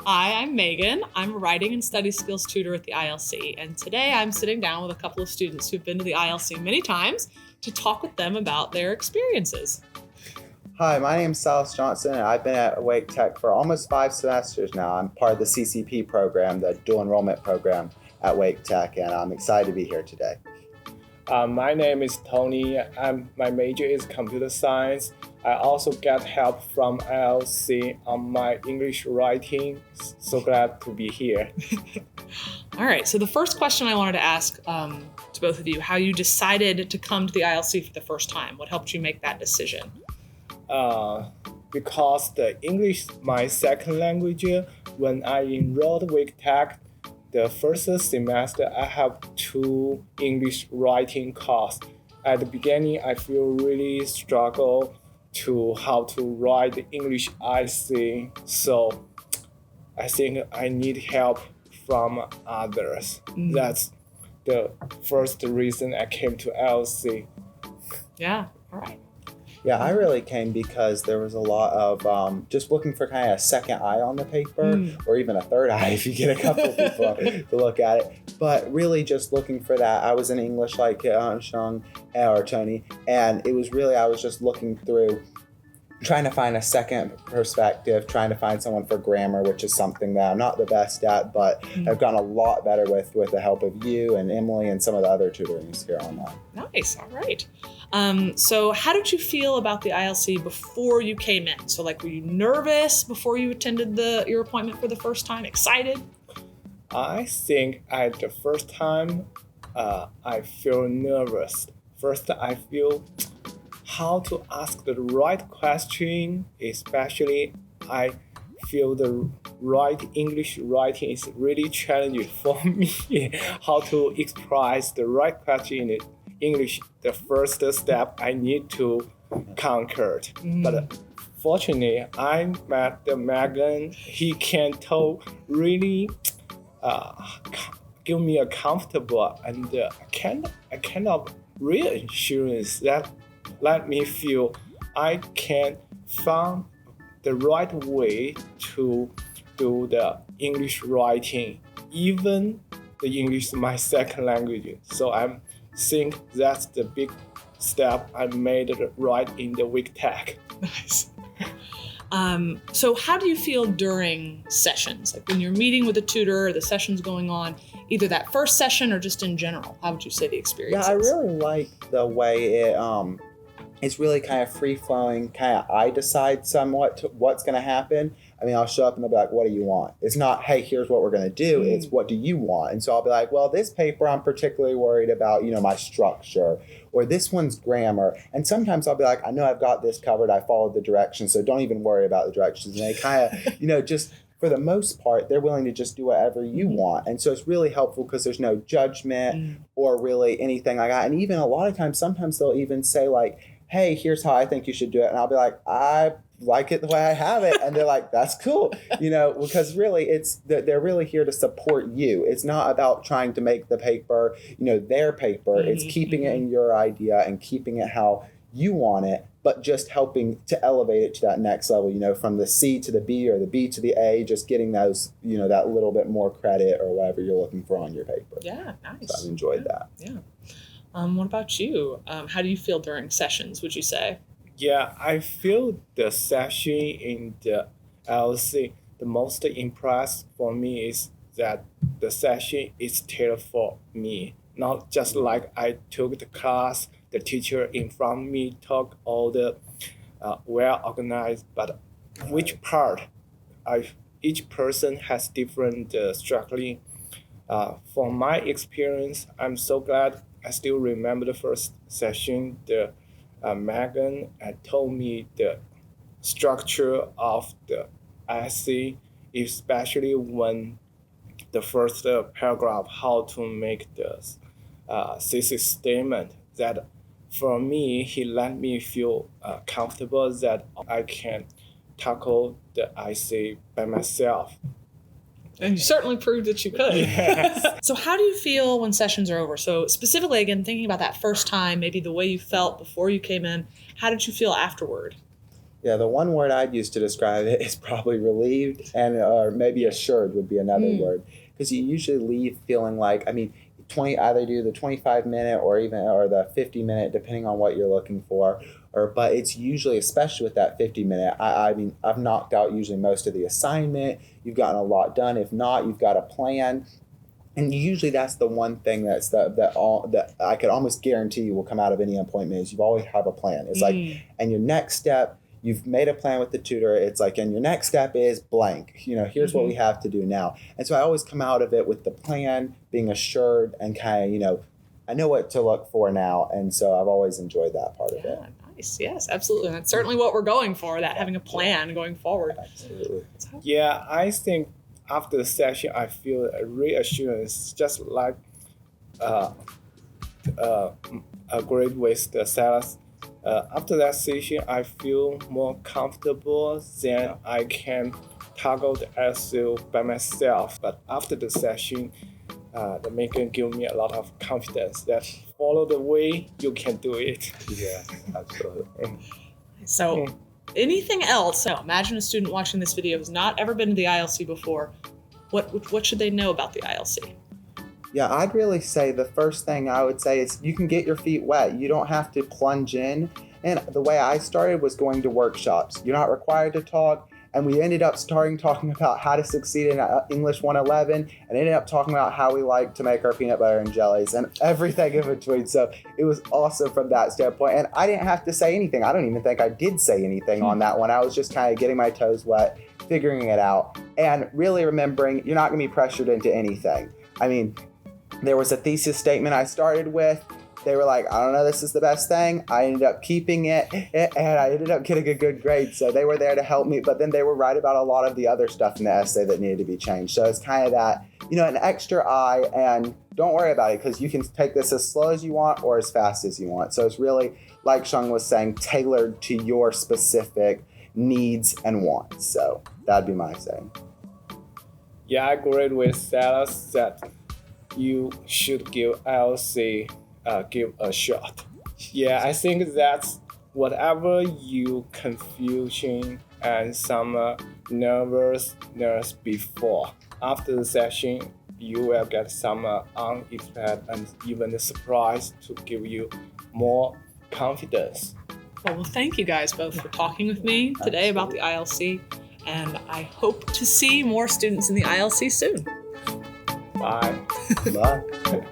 Hi, I'm Megan. I'm a writing and study skills tutor at the ILC, and today I'm sitting down with a couple of students who've been to the ILC many times to talk with them about their experiences. Hi, my name is Silas Johnson, and I've been at Wake Tech for almost 5 semesters now. I'm part of the CCP program, the dual enrollment program at Wake Tech, and I'm excited to be here today. My name is Tony. My major is computer science. I also get help from ILC on my English writing. So glad to be here. All right, so the first question I wanted to ask to both of you, how you decided to come to the ILC for the first time. What helped you make that decision? Because the English my second language. When I enrolled Wake Tech, the first semester I have 2 English writing courses. At the beginning, I feel really struggle to how to write the English IC. So I think I need help from others. That's the first reason I came to ILC. Yeah, all right. Yeah, I really came because there was a lot of just looking for kind of a second eye on the paper, or even a third eye if you get a couple of people to look at it. But really just looking for that. I was in English like Shang or Tony, and it was really, I was just looking through, trying to find a second perspective, trying to find someone for grammar, which is something that I'm not the best at, but I've gotten a lot better with the help of you and Emily and some of the other tutorings here online. Nice, all right. So how did you feel about the ILC before you came in? So were you nervous before you attended your appointment for the first time? Excited? I think at the first time, I feel nervous. First, I feel how to ask the right question, especially I feel the right English writing is really challenging for me. How to express the right question in English, the first step I need to conquer. But fortunately, I met the Megan. He can tell really give me a comfortable and a kind of reassurance that let me feel I can find the right way to do the English writing, even the English is my second language. So I think that's the big step I made right in the Wake Tech. Nice. So how do you feel during sessions? Like when you're meeting with a tutor or the session's going on, either that first session or just in general? How would you say the experience is? Yeah, I really like the way it's really kind of free-flowing, kind of I decide somewhat what's going to happen. I mean, I'll show up and they'll be like, what do you want? It's not, hey, here's what we're going to do. It's what do you want? And so I'll be like, well, this paper I'm particularly worried about, my structure, or this one's grammar. And sometimes I'll be like, I know I've got this covered. I followed the directions, so don't even worry about the directions. And they kind of, just for the most part, they're willing to just do whatever you want. And so it's really helpful because there's no judgment or really anything like that. And even a lot of times, sometimes they'll even say like, hey, here's how I think you should do it. And I'll be like, I like it the way I have it. And they're like, that's cool. Because really they're really here to support you. It's not about trying to make the paper, their paper. It's keeping it in your idea and keeping it how you want it, but just helping to elevate it to that next level, from the C to the B or the B to the A, just getting those, that little bit more credit or whatever you're looking for on your paper. Yeah, nice. So I've enjoyed that. Yeah. What about you? How do you feel during sessions, would you say? Yeah, I feel the session in the ILC, the most impressed for me is that the session is tailored for me. Not just like I took the class, the teacher in front of me talk all the well organized, but which part, each person has different structuring. From my experience, I'm so glad I still remember the first session. Megan told me the structure of the essay, especially when the first paragraph, how to make the thesis statement. That for me, he let me feel comfortable that I can tackle the essay by myself. And you certainly proved that you could. Yes. So how do you feel when sessions are over? So specifically, again, thinking about that first time, maybe the way you felt before you came in, how did you feel afterward? Yeah, the one word I'd use to describe it is probably relieved, and or maybe assured would be another word, because you usually leave feeling like, I mean, 20 either do the 25-minute or the 50-minute, depending on what you're looking for, but it's usually, especially with that 50-minute, I mean, I've knocked out usually most of the assignment. You've gotten a lot done. If not, you've got a plan. And usually that's the one thing that I could almost guarantee you will come out of any appointment is you always have a plan. It's like, and your next step, you've made a plan with the tutor. It's like, and your next step is blank. Here's what we have to do now. And so I always come out of it with the plan, being assured, and kind of, I know what to look for now. And so I've always enjoyed that part of it. Nice. Yes, absolutely. That's certainly what we're going for, that having a plan going forward. Absolutely. Yeah, I think after the session, I feel a reassurance, just like agreed with the sales. After that session, I feel more comfortable. Then I can tackle the issue by myself. But after the session, the maker give me a lot of confidence that follow the way, you can do it. Yeah, absolutely. So anything else? So imagine a student watching this video who's not ever been to the ILC before. What should they know about the ILC? Yeah, I'd really say the first thing I would say is you can get your feet wet. You don't have to plunge in. And the way I started was going to workshops. You're not required to talk. And we ended up talking about how to succeed in English 111, and ended up talking about how we like to make our peanut butter and jellies and everything in between. So it was awesome from that standpoint. And I didn't have to say anything. I don't even think I did say anything on that one. I was just kind of getting my toes wet, figuring it out, and really remembering you're not going to be pressured into anything. I mean, there was a thesis statement I started with. They were like, I don't know, this is the best thing. I ended up keeping it, and I ended up getting a good grade. So they were there to help me, but then they were right about a lot of the other stuff in the essay that needed to be changed. So it's kind of that, an extra eye, and don't worry about it because you can take this as slow as you want or as fast as you want. So it's really, like Sheng was saying, tailored to your specific needs and wants. So that'd be my saying. Yeah, I agree with Silas that you should give ILC give a shot. Yeah, I think that's whatever you confusion and some nervousness before. After the session, you will get some unexpected and even a surprise to give you more confidence. Well, thank you guys both for talking with me today about the ILC, and I hope to see more students in the ILC soon. Bye. Bye.